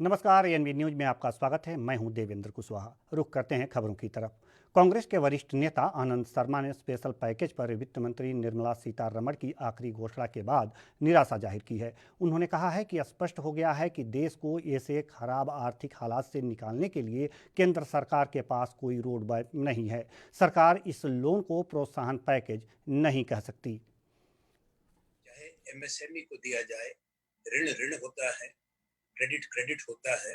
नमस्कार। ANB news में आपका स्वागत है। मैं हूं देवेंद्र कुशवाहा। रुख करते हैं खबरों की तरफ। कांग्रेस के वरिष्ठ नेता आनंद शर्मा ने स्पेशल पैकेज पर वित्त मंत्री निर्मला सीतारमण की आखिरी घोषणा के बाद निराशा जाहिर की है। उन्होंने कहा है कि स्पष्ट हो गया है कि देश को ऐसे खराब आर्थिक हालात से निकालने के लिए केंद्र सरकार के पास कोई रोड मैप नहीं है। सरकार इस लोन को प्रोत्साहन पैकेज नहीं कह सकती। चाहे एमएसएमई को दिया जाए, ऋण ऋण होता है, क्रेडिट क्रेडिट होता है,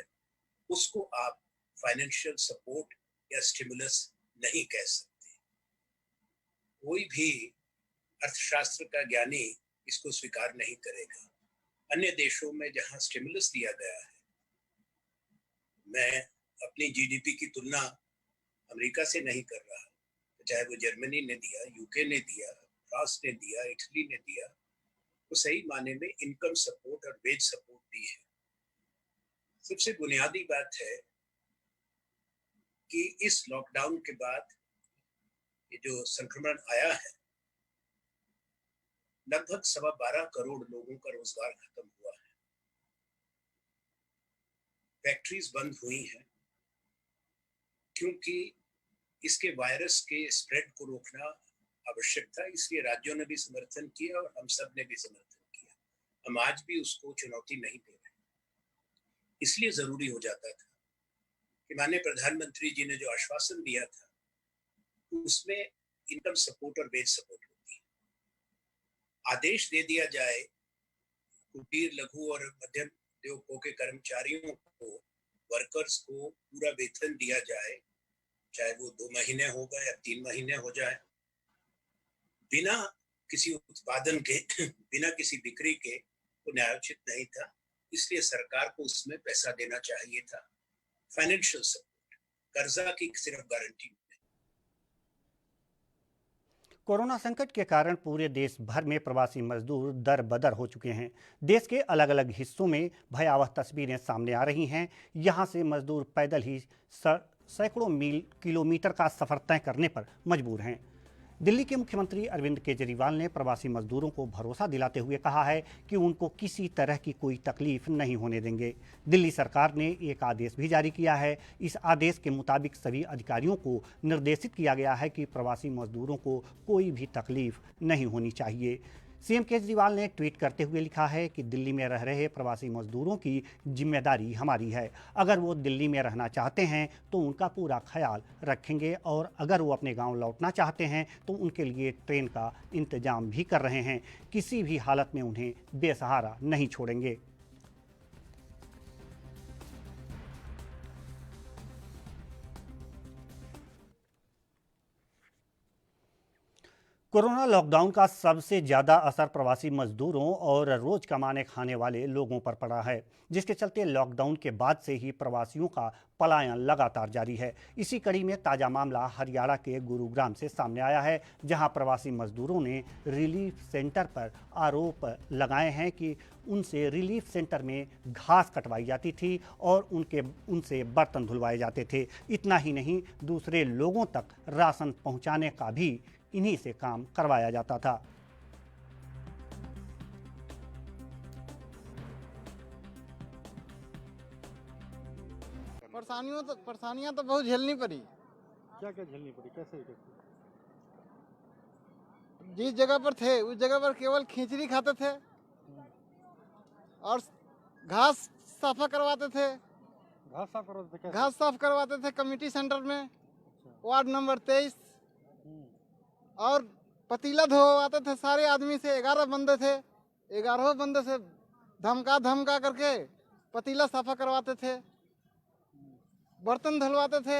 उसको आप फाइनेंशियल सपोर्ट या स्टिमुलस नहीं कह सकते। कोई भी अर्थशास्त्र का ज्ञानी इसको स्वीकार नहीं करेगा। अन्य देशों में जहां स्टिमुलस दिया गया है, मैं अपनी जीडीपी की तुलना अमेरिका से नहीं कर रहा, चाहे वो जर्मनी ने दिया, यूके ने दिया, फ्रांस ने दिया, इटली ने दिया, तो सही माने में इनकम सपोर्ट और वेज सपोर्ट दी है। सबसे बुनियादी बात है कि इस लॉकडाउन के बाद ये जो संक्रमण आया है, लगभग 12.25 करोड़ लोगों का रोजगार खत्म हुआ है। फैक्ट्रीज बंद हुई हैं क्योंकि इसके वायरस के स्प्रेड को रोकना आवश्यक था। इसलिए राज्यों ने भी समर्थन किया और हम सब ने भी समर्थन किया। हम आज भी उसको चुनौती नहीं दे रहे। इसलिए जरूरी हो जाता था कि माननीय प्रधानमंत्री जी ने जो आश्वासन दिया था उसमें इनकम सपोर्ट और वेज सपोर्ट होती है। आदेश दे दिया जाए कुटीर, लघु और मध्यम उद्योगों के कर्मचारियों को, वर्कर्स को पूरा वेतन दिया जाए, चाहे वो 2 महीने होगा या 3 महीने हो जाए, बिना किसी उत्पादन के बिना किसी बिक्री के, वो न्यायोचित नहीं था। इसलिए सरकार को उसमें पैसा देना चाहिए था। फाइनेंशियल सपोर्ट, कर्जा की सिर्फ गारंटी नहीं। कोरोना संकट के कारण पूरे देश भर में प्रवासी मजदूर दर बदर हो चुके हैं। देश के अलग अलग हिस्सों में भयावह तस्वीरें सामने आ रही हैं। यहां से मजदूर पैदल ही सैकड़ों मील किलोमीटर का सफर तय करने पर मजबूर हैं। दिल्ली के मुख्यमंत्री अरविंद केजरीवाल ने प्रवासी मजदूरों को भरोसा दिलाते हुए कहा है कि उनको किसी तरह की कोई तकलीफ नहीं होने देंगे। दिल्ली सरकार ने एक आदेश भी जारी किया है। इस आदेश के मुताबिक सभी अधिकारियों को निर्देशित किया गया है कि प्रवासी मजदूरों को कोई भी तकलीफ नहीं होनी चाहिए। सीएम केजरीवाल ने ट्वीट करते हुए लिखा है कि दिल्ली में रह रहे प्रवासी मजदूरों की जिम्मेदारी हमारी है। अगर वो दिल्ली में रहना चाहते हैं तो उनका पूरा ख्याल रखेंगे और अगर वो अपने गांव लौटना चाहते हैं तो उनके लिए ट्रेन का इंतजाम भी कर रहे हैं। किसी भी हालत में उन्हें बेसहारा नहीं छोड़ेंगे। कोरोना लॉकडाउन का सबसे ज़्यादा असर प्रवासी मजदूरों और रोज कमाने खाने वाले लोगों पर पड़ा है, जिसके चलते लॉकडाउन के बाद से ही प्रवासियों का पलायन लगातार जारी है। इसी कड़ी में ताज़ा मामला हरियाणा के गुरुग्राम से सामने आया है, जहां प्रवासी मजदूरों ने रिलीफ सेंटर पर आरोप लगाए हैं कि उनसे रिलीफ सेंटर में घास कटवाई जाती थी और उनसे बर्तन धुलवाए जाते थे। इतना ही नहीं, दूसरे लोगों तक राशन पहुंचाने का भी इन्हीं से काम करवाया जाता था। परेशानियां तो बहुत झेलनी पड़ी। क्या क्या झेलनी पड़ी, कैसे कैसे? जिस जगह पर थे उस जगह पर केवल खिचड़ी खाते थे और घास साफा करवाते थे। घास साफ करो तो कैसे? घास साफ करवाते थे कम्युनिटी सेंटर में, अच्छा। Ward number 23। हम्म। और पतीला धोवाते थे सारे आदमी से। 11 बंदे थे, 11 बंदे से धमका धमका करके पतीला साफा करवाते थे, बर्तन धुलवाते थे।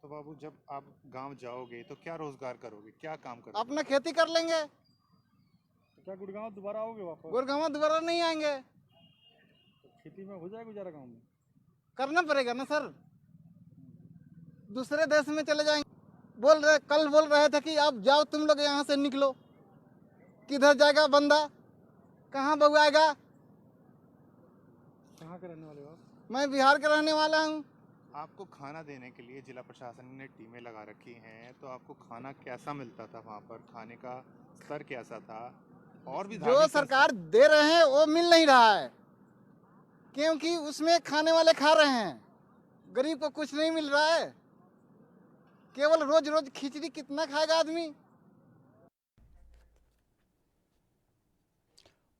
तो बाबू, जब आप गांव जाओगे तो क्या रोजगार करोगे, क्या काम करोगे? अपना खेती कर लेंगे। तो क्या गुड़गांव दोबारा आओगे वापस? गुड़गांव दोबारा नहीं आएंगे। तो खेती में हो जाए गुजारा गांव में? करना पड़ेगा ना सर, दूसरे देश में चले जाएंगे। कल बोल रहे थे कि अब जाओ तुम लोग यहाँ से निकलो। किधर जाएगा बंदा, कहाँ बउआएगा? कहाँ के रहने वाले हो आप? मैं बिहार का रहने वाला हूँ। आपको खाना देने के लिए जिला प्रशासन ने टीमें लगा रखी हैं, तो आपको खाना कैसा मिलता था वहाँ पर? खाने का स्तर कैसा था? और भी जो सरकार दे रहे हैं वो मिल नहीं रहा है। क्योंकि उसमें खाने वाले खा रहे हैं, गरीब को कुछ नहीं मिल रहा है। केवल रोज रोज खिचड़ी कितना खाएगा आदमी।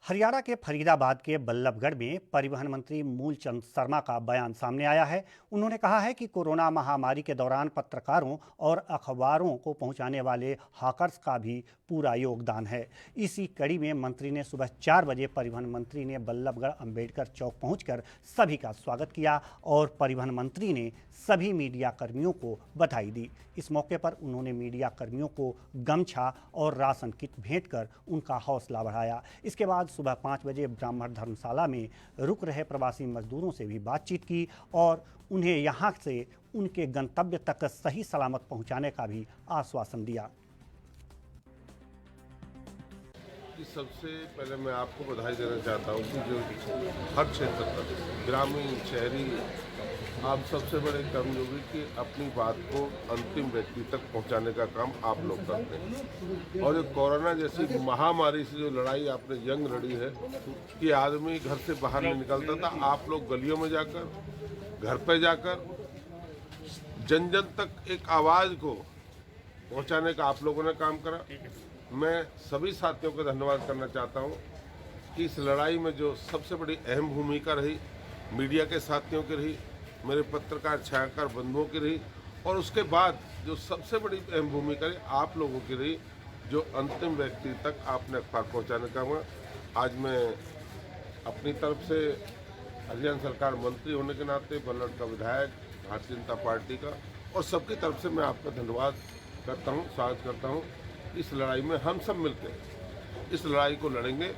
हरियाणा के फरीदाबाद के बल्लभगढ़ में परिवहन मंत्री मूलचंद शर्मा का बयान सामने आया है। उन्होंने कहा है कि कोरोना महामारी के दौरान पत्रकारों और अखबारों को पहुंचाने वाले हॉकर्स का भी पूरा योगदान है। इसी कड़ी में मंत्री ने सुबह 4 बजे परिवहन मंत्री ने बल्लभगढ़ अंबेडकर चौक पहुंचकर सभी का स्वागत किया और परिवहन मंत्री ने सभी मीडिया कर्मियों को बधाई दी। इस मौके पर उन्होंने मीडिया कर्मियों को गमछा और राशन किट भेंट कर उनका हौसला बढ़ाया। इसके बाद सुबह 5 बजे ब्राह्मण धर्मशाला में रुक रहे प्रवासी मजदूरों से भी बातचीत की और उन्हें यहाँ से उनके गंतव्य तक सही सलामत पहुँचाने का भी आश्वासन दिया। सबसे पहले मैं आपको बधाई देना चाहता हूँ कि जो हर क्षेत्र तक ग्रामीण शहरी आप सबसे बड़े कर्मयोगी कि अपनी बात को अंतिम व्यक्ति तक पहुँचाने का काम आप लोग करते हैं। और ये कोरोना जैसी महामारी से जो लड़ाई आपने जंग लड़ी है कि आदमी घर से बाहर नहीं निकलता था, आप लोग गलियों में जाकर घर पे जाकर जन जन तक एक आवाज़ को पहुँचाने का आप लोगों ने काम करा। मैं सभी साथियों को धन्यवाद करना चाहता हूं कि इस लड़ाई में जो सबसे बड़ी अहम भूमिका रही मीडिया के साथियों की रही, मेरे पत्रकार छायाकार बंधुओं की रही और उसके बाद जो सबसे बड़ी अहम भूमिका रही आप लोगों की रही, जो अंतिम व्यक्ति तक आपने अखबार पहुंचाने का हुआ। आज मैं अपनी तरफ से हरियाणा सरकार मंत्री होने के नाते, बल्लभगढ़ का विधायक, भारतीय जनता पार्टी का और सबकी तरफ से मैं आपका धन्यवाद करता हूँ, स्वागत करता हूँ। इस लड़ाई में हम सब मिलकर इस लड़ाई को लड़ेंगे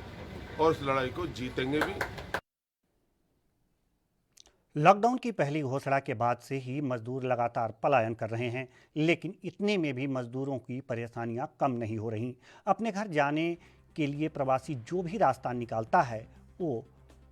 और इस लड़ाई को जीतेंगे भी। लॉकडाउन की पहली घोषणा के बाद से ही मजदूर लगातार पलायन कर रहे हैं, लेकिन इतने में भी मजदूरों की परेशानियां कम नहीं हो रहीं। अपने घर जाने के लिए प्रवासी जो भी रास्ता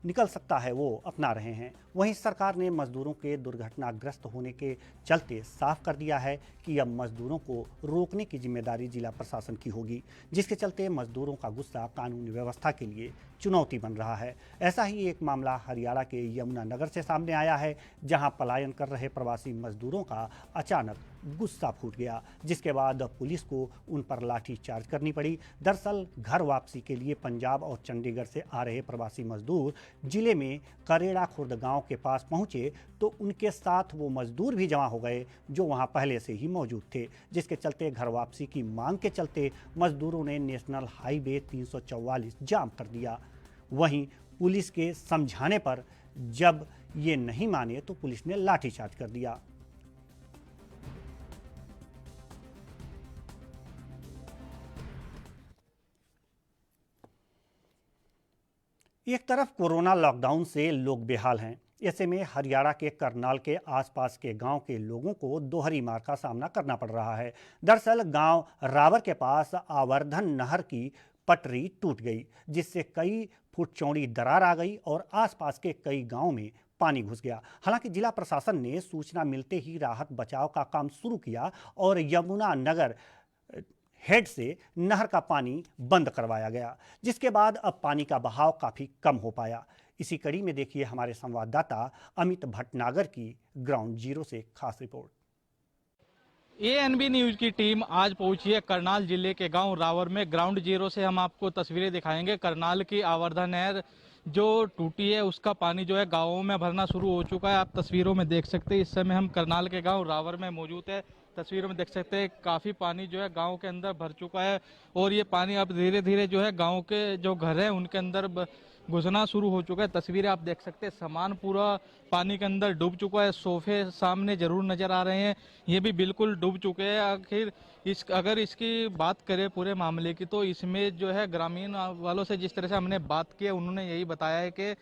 निकल सकता है वो अपना रहे हैं। वहीं सरकार ने मजदूरों के दुर्घटनाग्रस्त होने के चलते साफ कर दिया है कि अब मजदूरों को रोकने की जिम्मेदारी जिला प्रशासन की होगी, जिसके चलते मजदूरों का गुस्सा कानूनी व्यवस्था के लिए चुनौती बन रहा है। ऐसा ही एक मामला हरियाणा के यमुनानगर से सामने आया है, जहां पलायन कर रहे प्रवासी मजदूरों का अचानक गुस्सा फूट गया, जिसके बाद पुलिस को उन पर लाठी चार्ज करनी पड़ी। दरअसल घर वापसी के लिए पंजाब और चंडीगढ़ से आ रहे प्रवासी मजदूर जिले में करेड़ा खुर्द गांव के पास पहुंचे तो उनके साथ वो मजदूर भी जमा हो गए जो वहां पहले से ही मौजूद थे, जिसके चलते घर वापसी की मांग के चलते मजदूरों ने नेशनल हाईवे 344 जाम कर दिया। वहीं पुलिस के समझाने पर जब ये नहीं माने तो पुलिस ने लाठीचार्ज कर दिया। एक तरफ कोरोना लॉकडाउन से लोग बेहाल हैं, ऐसे में हरियाणा के करनाल के आसपास के गांव के लोगों को दोहरी मार का सामना करना पड़ रहा है। दरअसल गांव रावर के पास आवर्धन नहर की पटरी टूट गई, जिससे कई फुट चौड़ी दरार आ गई और आसपास के कई गांवों में पानी घुस गया। हालांकि जिला प्रशासन ने सूचना मिलते ही राहत बचाव का काम शुरू किया और यमुनानगर हेड से नहर का पानी बंद करवाया गया, जिसके बाद अब पानी का बहाव काफ़ी कम हो पाया। इसी कड़ी में देखिए हमारे संवाददाता अमित भटनागर की ग्राउंड जीरो से खास रिपोर्ट। ANB न्यूज की टीम आज पहुंची है करनाल जिले के गांव रावर में। ग्राउंड जीरो से हम आपको तस्वीरें दिखाएंगे। करनाल की आवर्धन नहर जो टूटी है उसका पानी जो है गांवों में भरना शुरू हो चुका है। आप तस्वीरों में देख सकते हैं, इस समय हम करनाल के गांव रावर में मौजूद है। तस्वीरों में देख सकते हैं काफी पानी जो है गांव के अंदर भर चुका है और ये पानी अब धीरे धीरे जो है गांव के जो घर हैं उनके अंदर घुसना शुरू हो चुका है। तस्वीरें आप देख सकते हैं, सामान पूरा पानी के अंदर डूब चुका है। सोफे सामने जरूर नजर आ रहे हैं, ये भी बिल्कुल डूब चुके हैं। आखिर अगर इसकी बात करें पूरे मामले की तो इसमें जो है ग्रामीण वालों से जिस तरह से हमने बात की है उन्होंने यही बताया है कि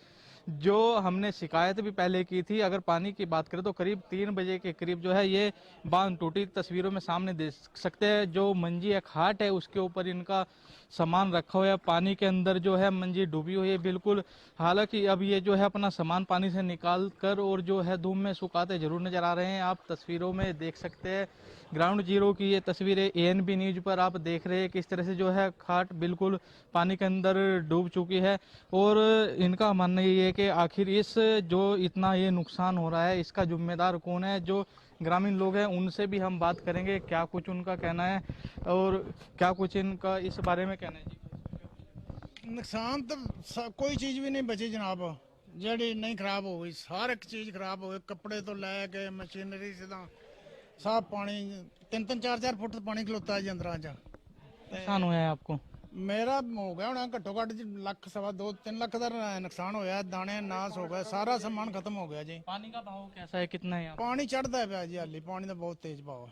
जो हमने शिकायत भी पहले की थी, अगर पानी की बात करें तो करीब 3 बजे के करीब जो है ये बांध टूटी। तस्वीरों में सामने देख सकते हैं जो मंजी एक खाट है उसके ऊपर इनका सामान रखा हुआ है। पानी के अंदर जो है मंजी डूबी हुई है बिल्कुल। हालांकि अब ये जो है अपना सामान पानी से निकाल कर और जो है धूप में सुखाते जरूर नजर आ रहे हैं। आप तस्वीरों में देख सकते हैं ग्राउंड जीरो की ये तस्वीरें ANB न्यूज पर आप देख रहे हैं किस तरह से जो है खाट बिल्कुल पानी के अंदर डूब चुकी है और इनका मानना ये है कि आखिर इस जो इतना ये नुकसान हो रहा है इसका जिम्मेदार कौन है। जो ग्रामीण लोग हैं उनसे भी हम बात करेंगे, क्या कुछ उनका कहना है और क्या कुछ इनका इस बारे में कहना है जी। नुकसान तो कोई चीज़ भी नहीं बची जनाब, जड़ी नहीं खराब हो गई, हर एक चीज़ खराब हो गई, कपड़े तो लै गए, मशीनरी से सब पानी 3-3 4-4 फुट पानी खलोता है जी अंदर च। नुकसान हुआ है आपको? मेरा हो गया होना घट्टो घट्ट लख 2.5-3 लाख का नुकसान होया, दाने नाश हो गए, सारा सामान खत्म हो गया जी। पानी का बहाव कैसा है, कितना है यहाँ? पानी चढ़ता है पाया जी, हाली पानी तो बहुत तेज बहाव,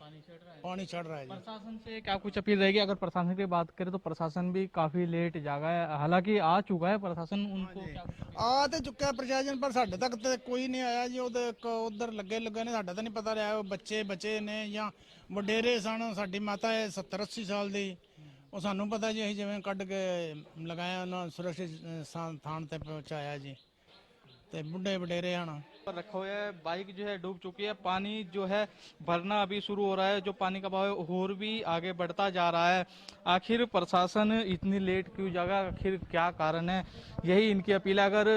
पानी चढ़ रहा है जी। प्रशासन से क्या कुछ अपील रहेगी? अगर प्रशासन की बात करें तो प्रशासन भी काफी लेट जागा है, हालांकि आ चुका है प्रशासन, उनको क्या कुछ आ तो चुका प्रशासन पर साढ़े तक तो कोई नहीं आया जी। उधर लगे ने, साढ़ा तो नहीं पता रहा बच्चे बचे ने या वडेरे सन। साडी माता है 70-80 साल की, ਉਹ ਸਾਨੂੰ ਪਤਾ ਜੀ, ਅਸੀਂ ਜਿਵੇਂ ਕੱਢ ਕੇ ਲਗਾਇਆ ਉਹਨਾਂ ਸੁਰੱਖਿਅਤ ਸਥਾਨ ਤੇ ਪਹੁੰਚਾਇਆ ਜੀ, ਤੇ ਬੁੱਢੇ ਵਡੇਰੇ ਹਨ। रखा हुआ है। बाइक जो है डूब चुकी है, पानी जो है भरना अभी शुरू हो रहा है, जो पानी का बहाव है और भी आगे बढ़ता जा रहा है। आखिर प्रशासन इतनी लेट क्यों जागा, आखिर क्या कारण है, यही इनकी अपील है। अगर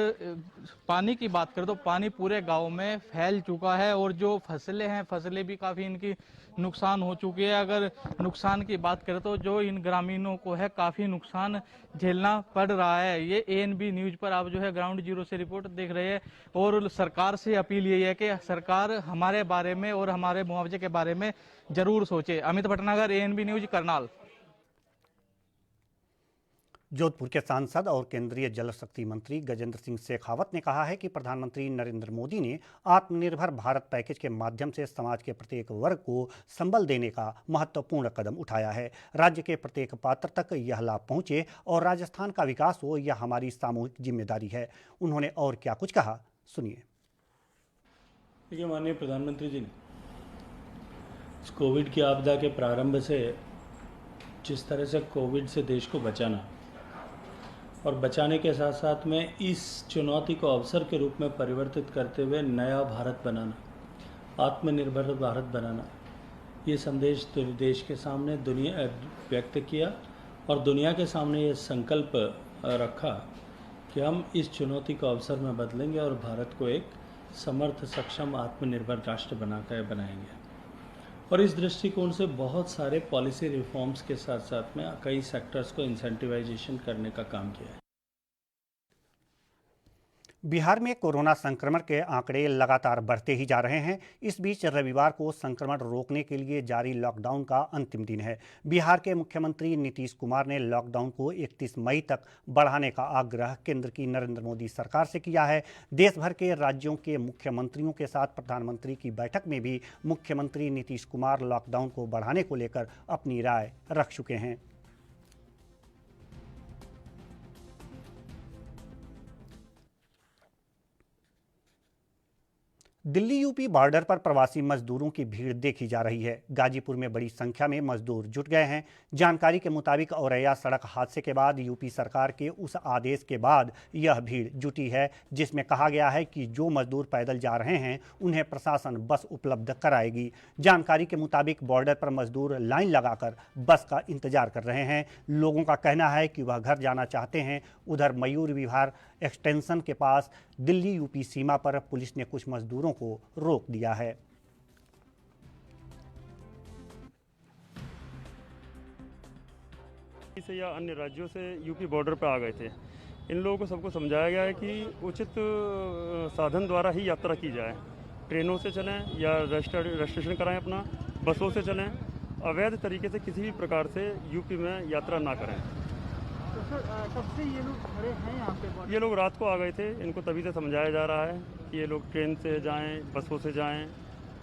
पानी की बात करें तो पानी पूरे गांव में फैल चुका है और जो फसलें हैं, फसलें भी काफी इनकी नुकसान हो चुकी है। अगर नुकसान की बात करें तो जो इन ग्रामीणों को है काफी नुकसान झेलना पड़ रहा है। ये ANB न्यूज पर आप जो है ग्राउंड जीरो से रिपोर्ट देख रहे हैं और सरकार से अपील यही है कि सरकार हमारे बारे में और हमारे मुआवजे के बारे में जरूर सोचे। Amit Bhatnagar, ANB news, Karnal. जोधपुर के सांसद और केंद्रीय जल शक्ति मंत्री गजेंद्र सिंह शेखावत ने कहा है कि प्रधानमंत्री नरेंद्र मोदी ने आत्मनिर्भर भारत पैकेज के माध्यम से समाज के प्रत्येक वर्ग को संबल देने का महत्वपूर्ण कदम उठाया है। राज्य के प्रत्येक पात्र तक यह लाभ पहुंचे और राजस्थान का विकास हो, यह हमारी सामूहिक जिम्मेदारी है। उन्होंने और क्या कुछ कहा, सुनिए। देखिए, माननीय प्रधानमंत्री जी ने इस कोविड की आपदा के प्रारंभ से जिस तरह से कोविड से देश को बचाना और बचाने के साथ साथ में इस चुनौती को अवसर के रूप में परिवर्तित करते हुए नया भारत बनाना, आत्मनिर्भर भारत बनाना, ये संदेश देश के सामने दुनिया व्यक्त किया और दुनिया के सामने ये संकल्प रखा कि हम इस चुनौती को अवसर में बदलेंगे और भारत को एक समर्थ, सक्षम, आत्मनिर्भर राष्ट्र बनाएंगे। और इस दृष्टिकोण से बहुत सारे पॉलिसी रिफॉर्म्स के साथ साथ में कई सेक्टर्स को इंसेंटिवाइजेशन करने का काम किया है। बिहार में कोरोना संक्रमण के आंकड़े लगातार बढ़ते ही जा रहे हैं। इस बीच रविवार को संक्रमण रोकने के लिए जारी लॉकडाउन का अंतिम दिन है। बिहार के मुख्यमंत्री नीतीश कुमार ने लॉकडाउन को 31 मई तक बढ़ाने का आग्रह केंद्र की नरेंद्र मोदी सरकार से किया है। देश भर के राज्यों के मुख्यमंत्रियों के साथ प्रधानमंत्री की बैठक में भी मुख्यमंत्री नीतीश कुमार लॉकडाउन को बढ़ाने को लेकर अपनी राय रख चुके हैं। दिल्ली यूपी बॉर्डर पर प्रवासी मजदूरों की भीड़ देखी जा रही है। गाजीपुर में बड़ी संख्या में मजदूर जुट गए हैं। जानकारी के मुताबिक औरैया सड़क हादसे के बाद यूपी सरकार के उस आदेश के बाद यह भीड़ जुटी है जिसमें कहा गया है कि जो मजदूर पैदल जा रहे हैं उन्हें प्रशासन बस उपलब्ध कराएगी। जानकारी के मुताबिक बॉर्डर पर मजदूर लाइन लगाकर बस का इंतजार कर रहे हैं। लोगों का कहना है कि वह घर जाना चाहते हैं। उधर मयूर विहार एक्सटेंशन के पास दिल्ली यूपी सीमा पर पुलिस ने कुछ मजदूरों को रोक दिया है। से या अन्य राज्यों से यूपी बॉर्डर पर आ गए थे। इन लोगों को सबको समझाया गया है कि उचित साधन द्वारा ही यात्रा की जाए। ट्रेनों से चलें या रजिस्ट्रेशन कराएं अपना, बसों से चलें। अवैध तरीके से किसी भी प्रकार से यूपी में यात्रा ना करें। तो सर, कब से ये लोग खड़े हैं यहाँ पे? ये लोग रात को आ गए थे। इनको तभी से समझाया जा रहा है कि ये लोग ट्रेन से जाएं, बसों से जाएं,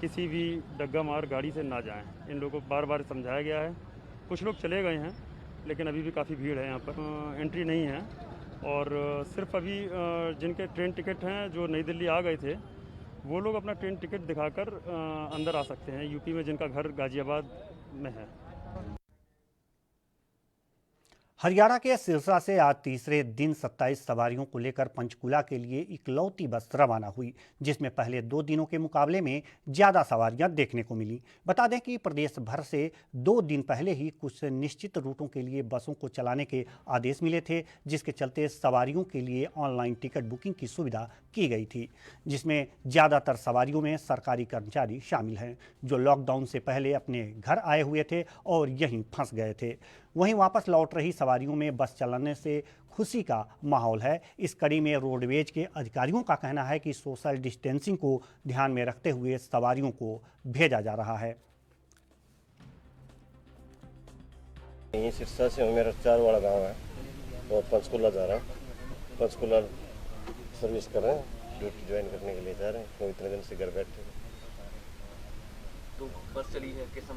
किसी भी डग्गा मार गाड़ी से ना जाएं। इन लोगों को बार बार समझाया गया है। कुछ लोग चले गए हैं लेकिन अभी भी काफ़ी भीड़ है यहाँ पर। एंट्री नहीं है और सिर्फ अभी जिनके ट्रेन टिकट हैं, जो नई दिल्ली आ गए थे, वो लोग अपना ट्रेन टिकट दिखाकर अंदर आ सकते हैं यूपी में, जिनका घर गाजियाबाद में है। हरियाणा के सिरसा से आज तीसरे दिन 27 सवारियों को लेकर पंचकुला के लिए इकलौती बस रवाना हुई, जिसमें पहले 2 दिनों के मुकाबले में ज्यादा सवारियां देखने को मिली। बता दें कि प्रदेश भर से 2 दिन पहले ही कुछ निश्चित रूटों के लिए बसों को चलाने के आदेश मिले थे, जिसके चलते सवारियों के लिए ऑनलाइन टिकट बुकिंग की सुविधा की गई थी, जिसमें ज्यादातर सवारियों में सरकारी कर्मचारी शामिल हैं, जो लॉकडाउन से पहले अपने घर आए हुए थे और यहीं फंस गए थे। वहीं वापस लौट रही सवारियों में बस चलाने से खुशी का माहौल है। इस कड़ी में रोडवेज के अधिकारियों का कहना है कि सोशल डिस्टेंसिंग को ध्यान में रखते हुए सवारियों को भेजा जा रहा है। यहीं सिरसा से मेरा 4 वाला गांव है और पंचकुला जा रहा हूँ। पंचकुला सर्विस कर रहे हैं, ड्यूटी ज्वाइन करने के लिए जा रहे हैं, क्योंकि इतने दिन से घर बैठे। तो बस चली है किस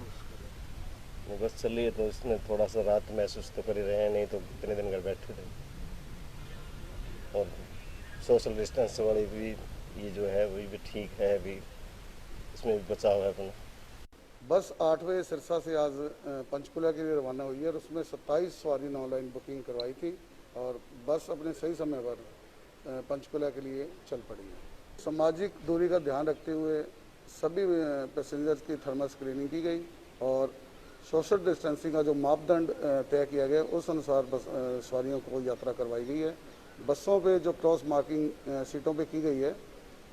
बस चल रही है तो इसमें थोड़ा सा रात महसूस तो कर ही रहे हैं, नहीं तो इतने दिन घर बैठे थे। और सोशल डिस्टेंस वाली भी ये जो है वही भी ठीक है, अभी इसमें भी बचाव है अपना। बस 8 बजे सिरसा से आज पंचकुला के लिए रवाना हुई है और उसमें 27 सवारी ने ऑनलाइन बुकिंग करवाई थी और बस अपने सही समय पर पंचकुला के लिए चल पड़ी है। सामाजिक दूरी का ध्यान रखते हुए सभी पैसेंजर्स की थर्मल स्क्रीनिंग की गई और सोशल डिस्टेंसिंग का जो मापदंड तय किया गया उस अनुसार बस सवारियों को यात्रा करवाई गई है। बसों पे जो क्रॉस मार्किंग सीटों पे की गई है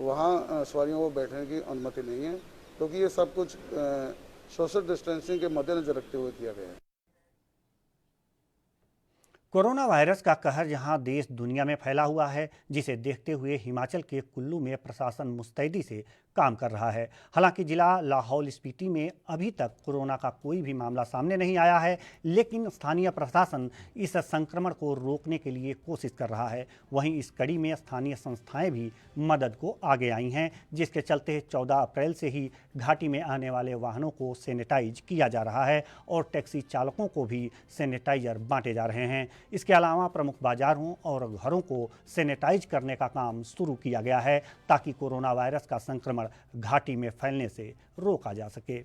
वहाँ सवारियों को बैठने की अनुमति नहीं है, क्योंकि ये सब कुछ सोशल डिस्टेंसिंग के मद्देनजर रखते हुए किया गया है। कोरोना वायरस का कहर जहां देश दुनिया में फैला हुआ है, जिसे देखते हुए हिमाचल के कुल्लू में प्रशासन मुस्तैदी से काम कर रहा है। हालांकि जिला लाहौल स्पीति में अभी तक कोरोना का कोई भी मामला सामने नहीं आया है, लेकिन स्थानीय प्रशासन इस संक्रमण को रोकने के लिए कोशिश कर रहा है। वहीं इस कड़ी में स्थानीय संस्थाएं भी मदद को आगे आई हैं, जिसके चलते 14 अप्रैल से ही घाटी में आने वाले वाहनों को सैनिटाइज किया जा रहा है और टैक्सी चालकों को भी सैनिटाइजर बांटे जा रहे हैं। इसके अलावा प्रमुख बाजारों और घरों को सैनिटाइज करने का काम शुरू किया गया है, ताकि कोरोना वायरस का संक्रमण घाटी में फैलने से रोका जा सके।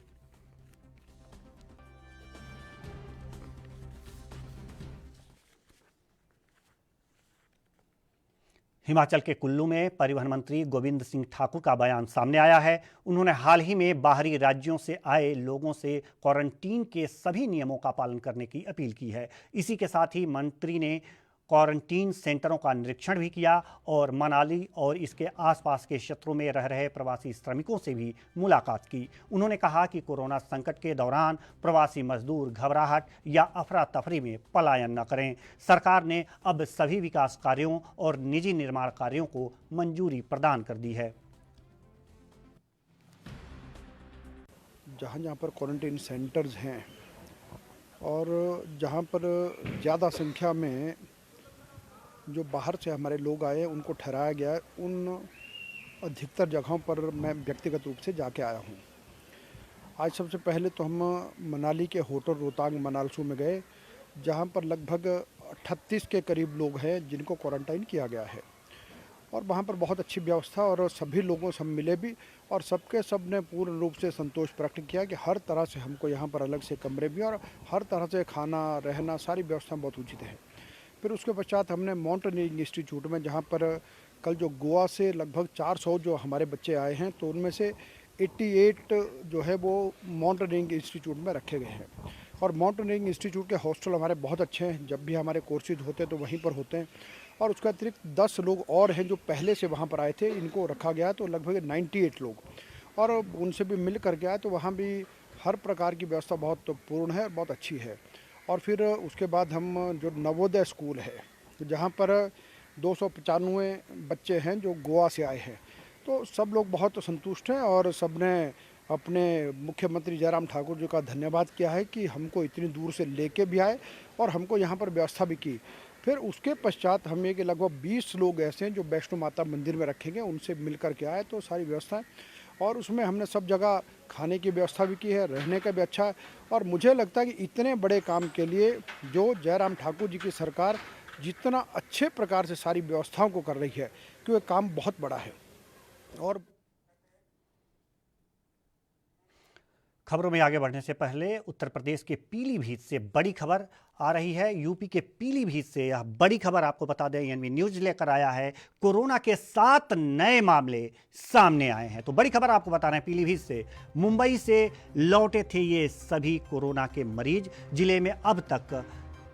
हिमाचल के कुल्लू में परिवहन मंत्री गोविंद सिंह ठाकुर का बयान सामने आया है। उन्होंने हाल ही में बाहरी राज्यों से आए लोगों से क्वारंटीन के सभी नियमों का पालन करने की अपील की है। इसी के साथ ही मंत्री ने क्वारंटीन सेंटरों का निरीक्षण भी किया और मनाली और इसके आसपास के क्षेत्रों में रह रहे प्रवासी श्रमिकों से भी मुलाकात की। उन्होंने कहा कि कोरोना संकट के दौरान प्रवासी मजदूर घबराहट या अफरा तफरी में पलायन न करें। सरकार ने अब सभी विकास कार्यों और निजी निर्माण कार्यों को मंजूरी प्रदान कर दी है। जहाँ पर क्वारंटीन सेंटर्स हैं और जहाँ पर ज़्यादा संख्या में जो बाहर से हमारे लोग आए उनको ठहराया गया है, उन अधिकतर जगहों पर मैं व्यक्तिगत रूप से जाके आया हूँ। आज सबसे पहले तो हम मनाली के होटल रोहतांग मनालसू में गए, जहाँ पर लगभग 38 के करीब लोग हैं जिनको क्वारंटाइन किया गया है और वहाँ पर बहुत अच्छी व्यवस्था और सभी लोगों से हम मिले भी और सब ने पूर्ण रूप से संतोष प्रकट किया कि हर तरह से हमको यहाँ पर अलग से कमरे भी और हर तरह से खाना रहना सारी व्यवस्था बहुत उचित है। फिर उसके पश्चात हमने माउंटेनियरिंग इंस्टीट्यूट में, जहाँ पर कल जो गोवा से लगभग 400 जो हमारे बच्चे आए हैं, तो उनमें से 88 जो है वो माउंटेनियरिंग इंस्टीट्यूट में रखे गए हैं और माउंटेनियरिंग इंस्टीट्यूट के हॉस्टल हमारे बहुत अच्छे हैं। जब भी हमारे कोर्सेज होते हैं तो वहीं पर होते हैं और उसके अतिरिक्त 10 लोग और हैं जो पहले से वहाँ पर आए थे, इनको रखा गया तो लगभग 98 लोग, और उनसे भी मिल कर गया तो वहाँ भी हर प्रकार की व्यवस्था बहुत पूर्ण है और बहुत अच्छी है। और फिर उसके बाद हम जो नवोदय स्कूल है, जहाँ पर 295 बच्चे हैं जो गोवा से आए हैं, तो सब लोग बहुत संतुष्ट हैं और सब ने अपने मुख्यमंत्री जयराम ठाकुर जी का धन्यवाद किया है कि हमको इतनी दूर से लेके भी आए और हमको यहाँ पर व्यवस्था भी की। फिर उसके पश्चात हम ये कि लगभग 20 लोग ऐसे हैं जो वैष्णो माता मंदिर में रखेंगे, उनसे मिल कर के आए, तो सारी व्यवस्था और उसमें हमने सब जगह खाने की व्यवस्था भी की है, रहने का भी अच्छा है। और मुझे लगता है कि इतने बड़े काम के लिए जो जयराम ठाकुर जी की सरकार जितना अच्छे प्रकार से सारी व्यवस्थाओं को कर रही है, कि वो काम बहुत बड़ा है। और खबरों में आगे बढ़ने से पहले उत्तर प्रदेश के पीलीभीत से बड़ी खबर आ रही है। यूपी के पीलीभीत से यह बड़ी खबर आपको बता दें, एएनबी न्यूज लेकर आया है। कोरोना के 7 नए मामले सामने आए हैं। तो बड़ी खबर आपको बता रहे हैं पीलीभीत से। मुंबई से लौटे थे ये सभी कोरोना के मरीज। जिले में अब तक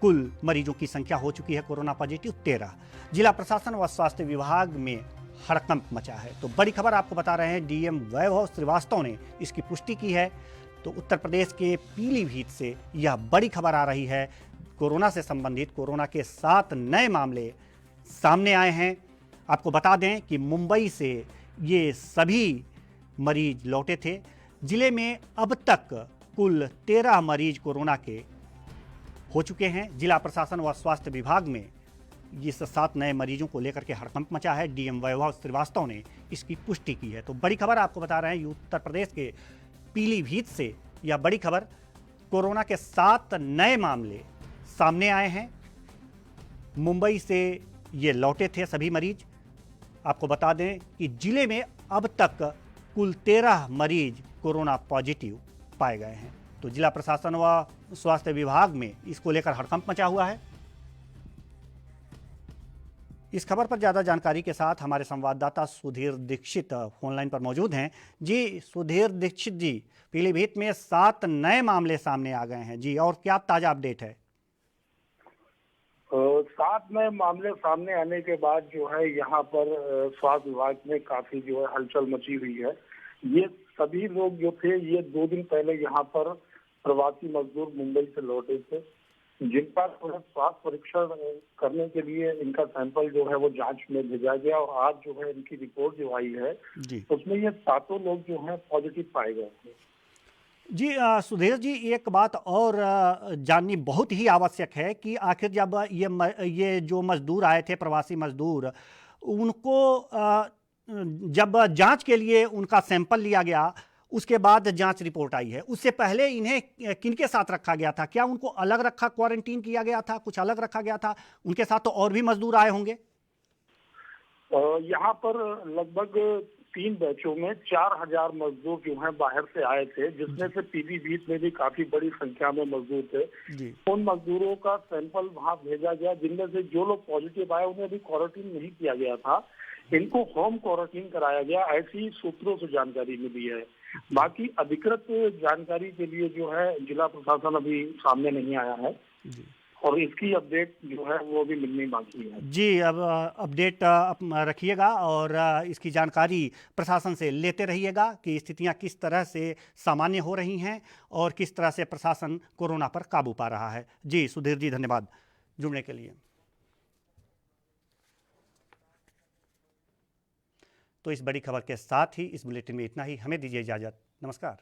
कुल मरीजों की संख्या हो चुकी है कोरोना पॉजिटिव 13। जिला प्रशासन व स्वास्थ्य विभाग में हड़कंप मचा है। तो बड़ी खबर आपको बता रहे हैं, डीएम वैभव श्रीवास्तव ने इसकी पुष्टि की है। तो उत्तर प्रदेश के पीलीभीत से यह बड़ी खबर आ रही है। कोरोना से संबंधित कोरोना के 7 नए मामले सामने आए हैं। आपको बता दें कि मुंबई से ये सभी मरीज लौटे थे। जिले में अब तक कुल 13 मरीज कोरोना के हो चुके हैं। जिला प्रशासन व स्वास्थ्य विभाग में इस 7 नए मरीजों को लेकर के हड़कंप मचा है। डीएम वैभव श्रीवास्तव ने इसकी पुष्टि की है। तो बड़ी खबर आपको बता रहे हैं उत्तर प्रदेश के पीलीभीत से यह बड़ी खबर। कोरोना के 7 नए मामले सामने आए हैं। मुंबई से ये लौटे थे सभी मरीज। आपको बता दें कि जिले में अब तक कुल 13 मरीज कोरोना पॉजिटिव पाए गए हैं। तो जिला प्रशासन व स्वास्थ्य विभाग में इसको लेकर हड़कंप मचा हुआ है। इस खबर पर ज़्यादा जानकारी के साथ हमारे संवाददाता सुधीर दीक्षित फोनलाइन पर मौजूद हैं। जी सुधीर दीक्षित जी, पीलीभीत में 7 नए मामले सामने आ गए हैं जी, और क्या ताज़ा अपडेट है? 7 नए मामले सामने आने के बाद जो है यहाँ पर स्वास्थ्य विभाग में काफी जो है हलचल मची हुई है। ये सभी लोग जो थे ये 2 दिन पहले यहाँ पर प्रवासी मजदूर मुंबई से लौटे थे, जिनका स्वास्थ्य परीक्षण करने के लिए इनका सैंपल जो है वो जांच में भेजा गया और आज जो है इनकी रिपोर्ट जो आई है उसमें ये 7 लोग जो हैं पॉजिटिव पाए गए थे। जी सुधीर जी, एक बात और जाननी बहुत ही आवश्यक है कि आखिर जब ये जो मजदूर आए थे, प्रवासी मजदूर, उनको जब जांच के लिए उनका सैंपल लिया गया, उसके बाद जांच रिपोर्ट आई है, उससे पहले इन्हें किनके साथ रखा गया था? क्या उनको अलग रखा, क्वारंटीन किया गया था, कुछ अलग रखा गया था? उनके साथ तो और भी मजदूर आए होंगे। यहाँ पर लगभग 3 बैचों में 4000 मजदूर जो हैं बाहर से आए थे, जिसमें से पीलीभीत में भी काफी बड़ी संख्या में मजदूर थे। उन मजदूरों का सैंपल वहाँ भेजा गया, जिनमें से जो लोग पॉजिटिव आए उन्हें अभी क्वारंटीन नहीं किया गया था, इनको होम क्वारंटीन कराया गया, ऐसी सूत्रों से जानकारी मिली है। बाकी अधिकृत जानकारी के लिए जो है जिला प्रशासन अभी सामने नहीं आया है और इसकी अपडेट जो है वो भी मिलनी बाकी है। जी, अब अपडेट रखिएगा और इसकी जानकारी प्रशासन से लेते रहिएगा कि स्थितियां किस तरह से सामान्य हो रही हैं और किस तरह से प्रशासन कोरोना पर काबू पा रहा है। जी सुधीर जी, धन्यवाद जुड़ने के लिए। तो इस बड़ी खबर के साथ ही इस बुलेटिन में इतना ही। हमें दीजिए इजाज़त। नमस्कार।